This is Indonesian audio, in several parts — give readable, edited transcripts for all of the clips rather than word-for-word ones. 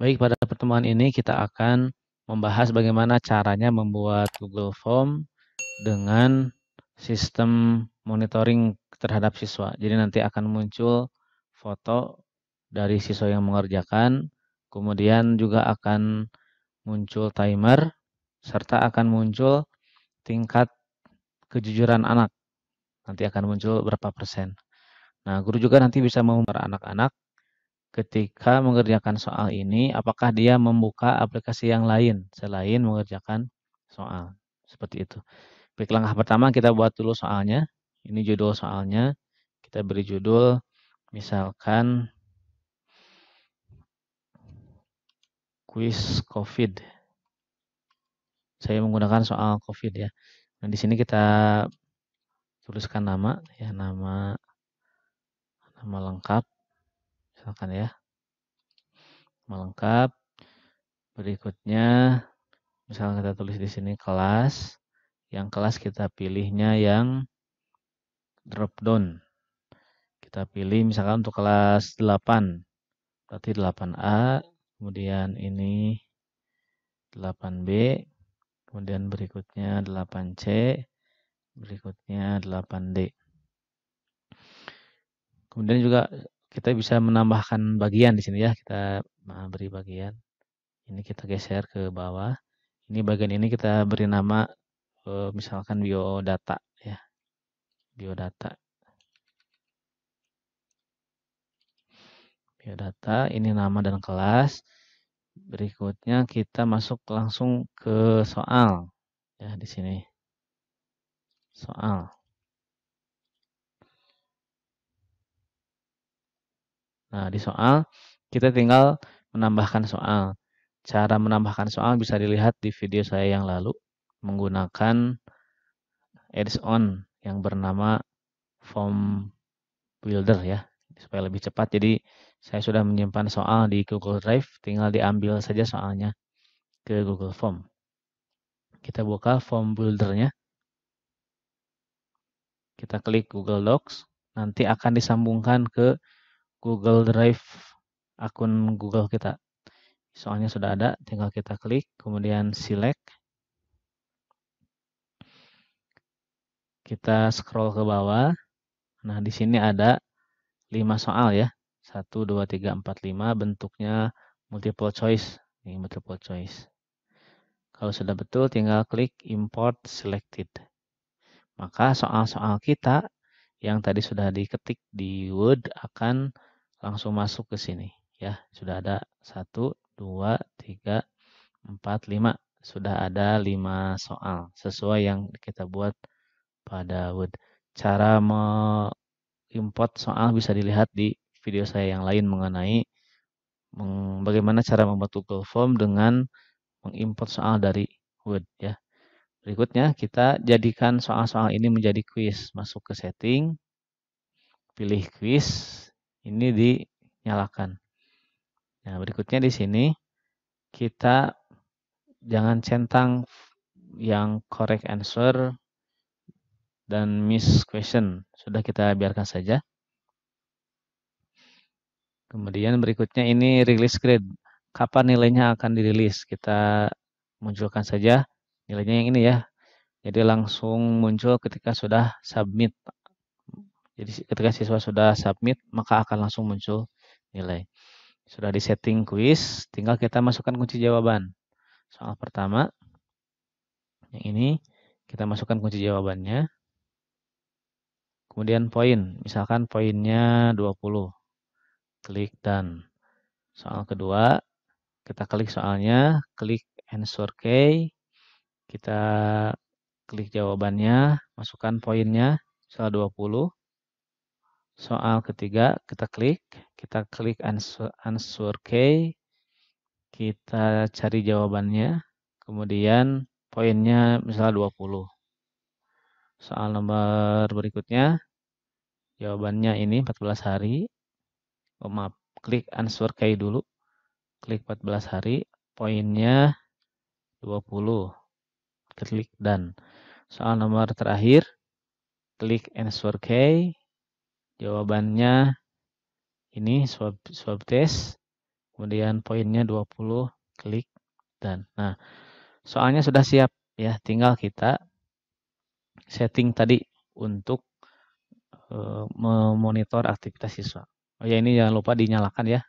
Baik, pada pertemuan ini kita akan membahas bagaimana caranya membuat Google Form dengan sistem monitoring terhadap siswa. Jadi nanti akan muncul foto dari siswa yang mengerjakan, kemudian juga akan muncul timer, serta akan muncul tingkat kejujuran anak. Nanti akan muncul berapa persen. Nah, guru juga nanti bisa memonitor anak-anak ketika mengerjakan soal ini, apakah dia membuka aplikasi yang lain selain mengerjakan soal. Seperti itu. Baik, langkah pertama kita buat dulu soalnya. Ini judul soalnya. Kita beri judul, misalkan kuis COVID. Saya menggunakan soal COVID ya. Nah, di sini kita tuliskan nama, ya nama lengkap, misalkan ya, nama lengkap. Berikutnya, misalkan kita tulis di sini kelas. Yang kelas kita pilihnya yang drop down. Kita pilih misalkan untuk kelas 8. Berarti 8A, kemudian ini 8B, kemudian berikutnya 8C, berikutnya 8D. Kemudian juga kita bisa menambahkan bagian di sini ya, kita beri bagian. Ini kita geser ke bawah. Ini bagian ini kita beri nama misalkan biodata ya. Biodata. Biodata, ini nama dan kelas. Berikutnya kita masuk langsung ke soal. Ya, di sini. Soal. Nah, di soal kita tinggal menambahkan soal. Cara menambahkan soal bisa dilihat di video saya yang lalu menggunakan add-on yang bernama Form Builder ya, supaya lebih cepat. Jadi saya sudah menyimpan soal di Google Drive, tinggal diambil saja soalnya ke Google Form. Kita buka Form Builder-nya. Kita klik Google Docs, nanti akan disambungkan ke Google Drive akun Google kita. Soalnya sudah ada, tinggal kita klik, kemudian select. Kita scroll ke bawah. Nah, di sini ada 5 soal ya. 1, 2, 3, 4, 5. Bentuknya multiple choice. Ini multiple choice. Kalau sudah betul, tinggal klik import selected. Maka soal-soal kita yang tadi sudah diketik di Word akan langsung masuk ke sini. Ya, sudah ada 1, 2, 3, 4, 5. Sudah ada 5 soal sesuai yang kita buat pada Word. Cara mengimport soal bisa dilihat di video saya yang lain mengenai bagaimana cara membuat Google Form dengan mengimport soal dari Word ya. Berikutnya kita jadikan soal-soal ini menjadi quiz. Masuk ke setting, pilih quiz, ini dinyalakan. Nah, berikutnya di sini kita jangan centang yang correct answer dan miss question. Sudah kita biarkan saja. Kemudian berikutnya ini release grade. Kapan nilainya akan dirilis? Kita munculkan saja nilainya yang ini ya. Jadi langsung muncul ketika sudah submit. Jadi ketika siswa sudah submit, maka akan langsung muncul nilai. Sudah di setting quiz, tinggal kita masukkan kunci jawaban. Soal pertama, yang ini, kita masukkan kunci jawabannya. Kemudian poin, misalkan poinnya 20. Klik done. Soal kedua, kita klik soalnya, klik answer key. Kita klik jawabannya, masukkan poinnya, soal 20. Soal ketiga, kita klik answer key. Kita cari jawabannya, kemudian poinnya misalnya 20. Soal nomor berikutnya, jawabannya ini 14 hari. Oh, maaf, klik answer key dulu. Klik 14 hari, poinnya 20. Klik done. Soal nomor terakhir, klik answer key. Jawabannya ini swab test. kemudian poinnya 20, klik dan. Nah, soalnya sudah siap ya, tinggal kita setting tadi untuk memonitor aktivitas siswa. Oh ya, ini jangan lupa dinyalakan ya.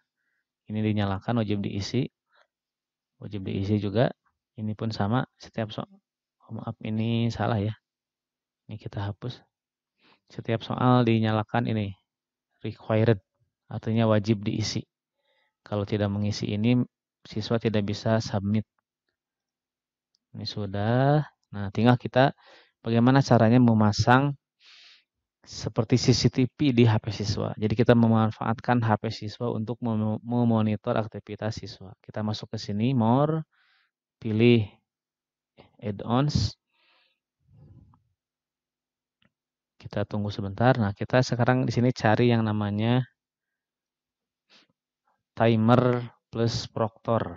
Ini dinyalakan, wajib diisi. Wajib diisi juga. Ini pun sama, setiap soal. Oh, maaf, ini salah ya. Ini kita hapus. Setiap soal dinyalakan ini required, artinya wajib diisi. Kalau tidak mengisi ini, siswa tidak bisa submit. Ini sudah. Nah, tinggal kita bagaimana caranya memasang seperti CCTV di HP siswa. Jadi kita memanfaatkan HP siswa untuk memonitor aktivitas siswa. Kita masuk ke sini, more, pilih add-ons. Kita tunggu sebentar. Nah, kita sekarang di sini cari yang namanya timer plus proctor.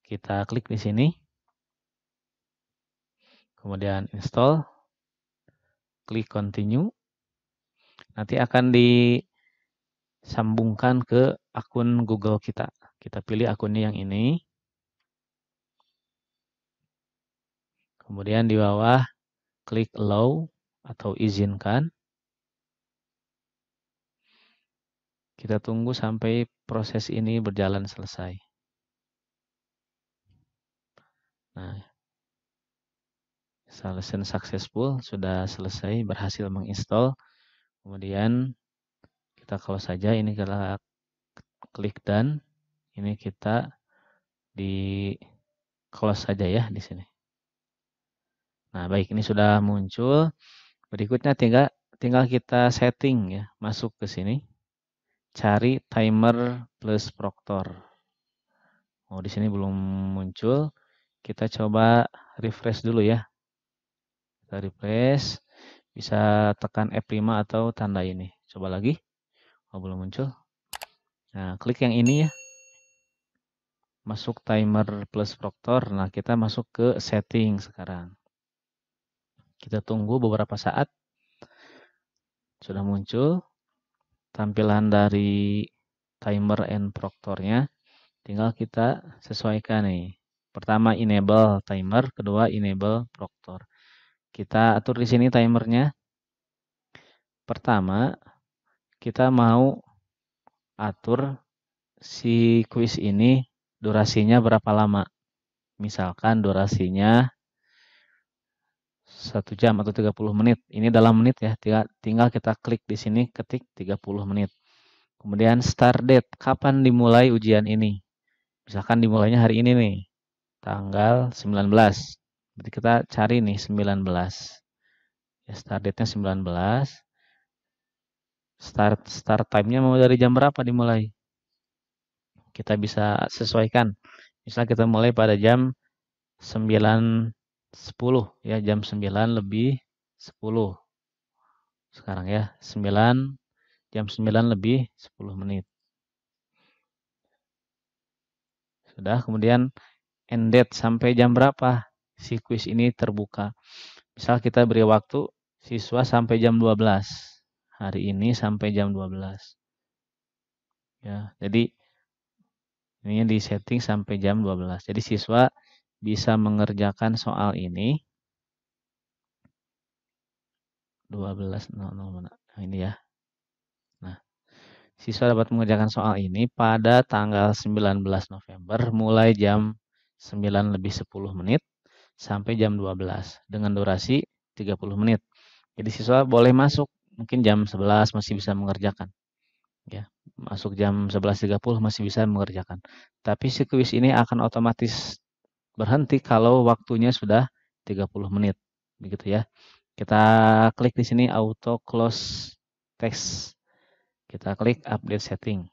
Kita klik di sini. Kemudian install. Klik continue. Nanti akan disambungkan ke akun Google kita. Kita pilih akunnya yang ini. Kemudian di bawah klik allow atau izinkan. Kita tunggu sampai proses ini berjalan selesai. Nah, installation successful, sudah selesai, berhasil menginstall. Kemudian kita close saja, ini kita klik done. Ini kita di close saja ya di sini. Nah, baik, ini sudah muncul. Berikutnya tinggal kita setting ya, masuk ke sini. Cari timer plus proctor. Oh, di sini belum muncul. Kita coba refresh dulu ya. Kita refresh. Bisa tekan F5 atau tanda ini. Coba lagi. Oh, belum muncul. Nah, klik yang ini ya. Masuk timer plus proctor. Nah, kita masuk ke setting sekarang. Kita tunggu beberapa saat. Sudah muncul tampilan dari timer and proctornya. Tinggal kita sesuaikan nih. Pertama enable timer, kedua enable proctor. Kita atur di sini timernya. Pertama, kita mau atur si kuis ini durasinya berapa lama. Misalkan durasinya 1 jam atau 30 menit. Ini dalam menit ya. Tinggal kita klik di sini, ketik 30 menit. Kemudian start date, kapan dimulai ujian ini. Misalkan dimulainya hari ini nih, tanggal 19. Berarti kita cari nih 19. Ya, start date-nya 19. Start time-nya mau dari jam berapa dimulai. Kita bisa sesuaikan. Misal kita mulai pada jam 9.10 ya, jam 9 lebih 10. Sekarang ya, jam 9 lebih 10 menit. Sudah, kemudian end date sampai jam berapa si kuis ini terbuka. Misal kita beri waktu siswa sampai jam 12. Hari ini sampai jam 12. Ya, jadi ini di setting sampai jam 12. Jadi siswa bisa mengerjakan soal ini 12.00 mana? Nah, ini ya. Nah, siswa dapat mengerjakan soal ini pada tanggal 19 November mulai jam 9 lebih 10 menit sampai jam 12 dengan durasi 30 menit. Jadi siswa boleh masuk mungkin jam 11 masih bisa mengerjakan. Ya, masuk jam 11.30 masih bisa mengerjakan. Tapi si kuis ini akan otomatis berhenti kalau waktunya sudah 30 menit. Begitu ya. Kita klik di sini auto close text. Kita klik update setting.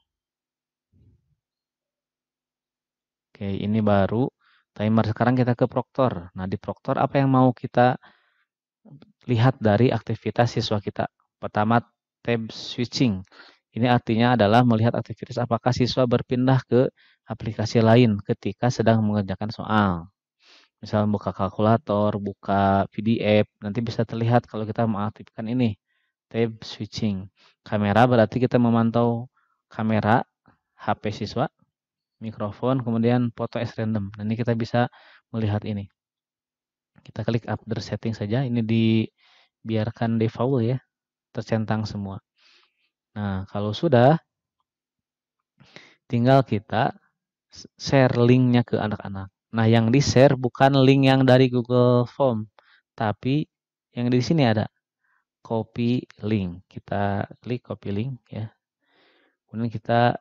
Oke, ini baru timer. Sekarang kita ke proctor. Nah, di proctor apa yang mau kita lihat dari aktivitas siswa kita? Pertama, tab switching. Ini artinya adalah melihat aktivitas apakah siswa berpindah ke aplikasi lain ketika sedang mengerjakan soal. Misal buka kalkulator, buka PDF, nanti bisa terlihat kalau kita mengaktifkan ini, tab switching. Kamera berarti kita memantau kamera HP siswa, mikrofon, kemudian foto as random. Nah, ini kita bisa melihat ini. Kita klik other setting saja, ini dibiarkan default ya, tercentang semua. Nah, kalau sudah, tinggal kita share linknya ke anak-anak. Nah, yang di-share bukan link yang dari Google Form, tapi yang di sini ada copy link. Kita klik copy link ya. Kemudian kita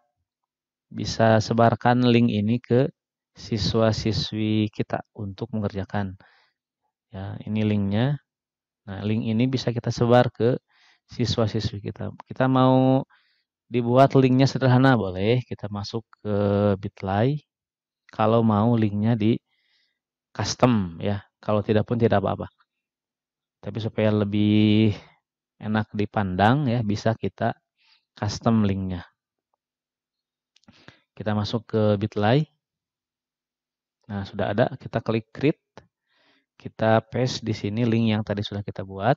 bisa sebarkan link ini ke siswa-siswi kita untuk mengerjakan. Ya, ini linknya. Nah, link ini bisa kita sebar ke siswa-siswi kita. Kita mau dibuat linknya sederhana boleh. Kita masuk ke Bitly. Kalau mau linknya di custom ya. Kalau tidak pun tidak apa-apa. Tapi supaya lebih enak dipandang ya, bisa kita custom linknya. Kita masuk ke Bitly. Nah, sudah ada. Kita klik create. Kita paste di sini link yang tadi sudah kita buat.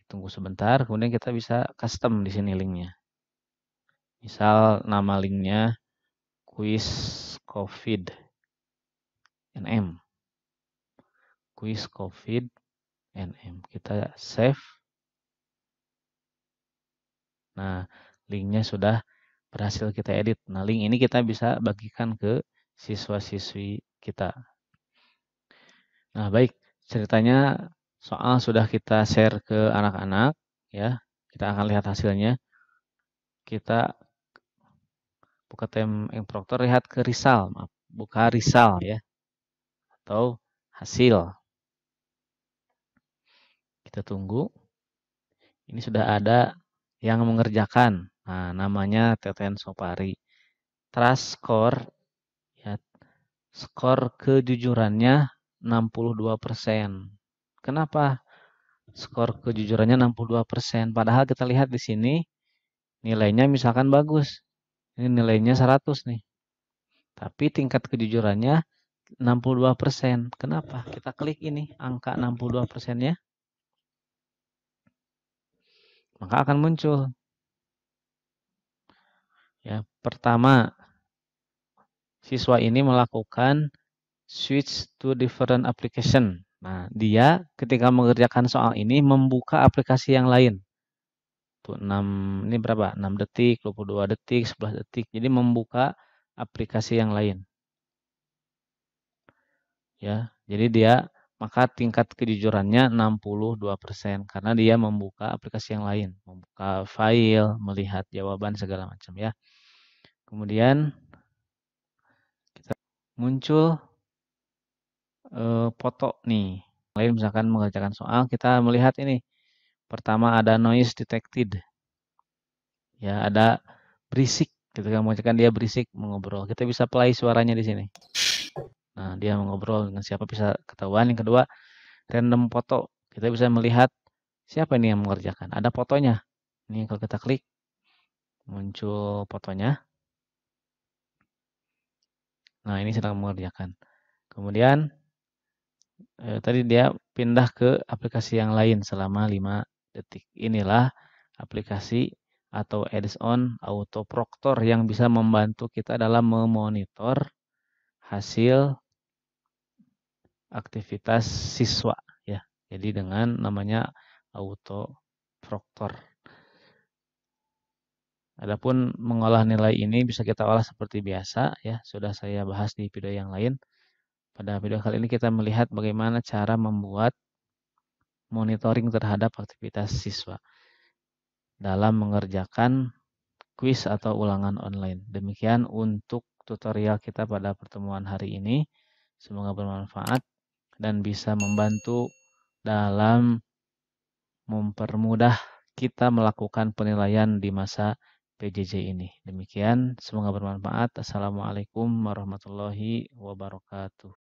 Tunggu sebentar, kemudian kita bisa custom di sini linknya. Misal nama linknya quiz COVID NM. Quiz COVID NM. Kita save. Nah, linknya sudah berhasil kita edit. Nah, link ini kita bisa bagikan ke siswa-siswi kita. Nah, baik. Ceritanya soal sudah kita share ke anak-anak. Ya, kita akan lihat hasilnya. Kita buka tem Proctor, lihat ke result, maaf, buka result ya, atau hasil. Kita tunggu. Ini sudah ada yang mengerjakan. Nah, namanya Teten Sopari. Trust score ya, skor kejujurannya 62%. Kenapa skor kejujurannya 62%? Padahal kita lihat di sini nilainya misalkan bagus. Ini nilainya 100 nih. Tapi tingkat kejujurannya 62%. Kenapa? Kita klik ini angka 62%-nya. Maka akan muncul. Ya, pertama, siswa ini melakukan switch to different application. Nah, dia ketika mengerjakan soal ini membuka aplikasi yang lain. Tuh 6, ini berapa? 6 detik, 22 detik, 11 detik. Jadi membuka aplikasi yang lain. Ya, jadi dia maka tingkat kejujurannya 62% karena dia membuka aplikasi yang lain, membuka file, melihat jawaban segala macam ya. Kemudian kita muncul foto nih. Lain misalkan mengerjakan soal, kita melihat ini. Pertama ada noise detected. Ya, ada berisik. Ketika mengerjakan dia berisik mengobrol. Kita bisa play suaranya di sini. Nah, dia mengobrol dengan siapa bisa ketahuan. Yang kedua, random foto. Kita bisa melihat siapa ini yang mengerjakan. Ada fotonya. Ini kalau kita klik, muncul fotonya. Nah, ini sedang mengerjakan. Kemudian, tadi dia pindah ke aplikasi yang lain selama 5 detik. Inilah aplikasi atau add-on Auto Proctor yang bisa membantu kita dalam memonitor hasil aktivitas siswa ya. Jadi dengan namanya Auto Proctor. Adapun mengolah nilai ini bisa kita olah seperti biasa ya, sudah saya bahas di video yang lain. Pada video kali ini kita melihat bagaimana cara membuat monitoring terhadap aktivitas siswa dalam mengerjakan kuis atau ulangan online. Demikian untuk tutorial kita pada pertemuan hari ini. Semoga bermanfaat dan bisa membantu dalam mempermudah kita melakukan penilaian di masa PJJ ini. Demikian, semoga bermanfaat. Assalamualaikum warahmatullahi wabarakatuh.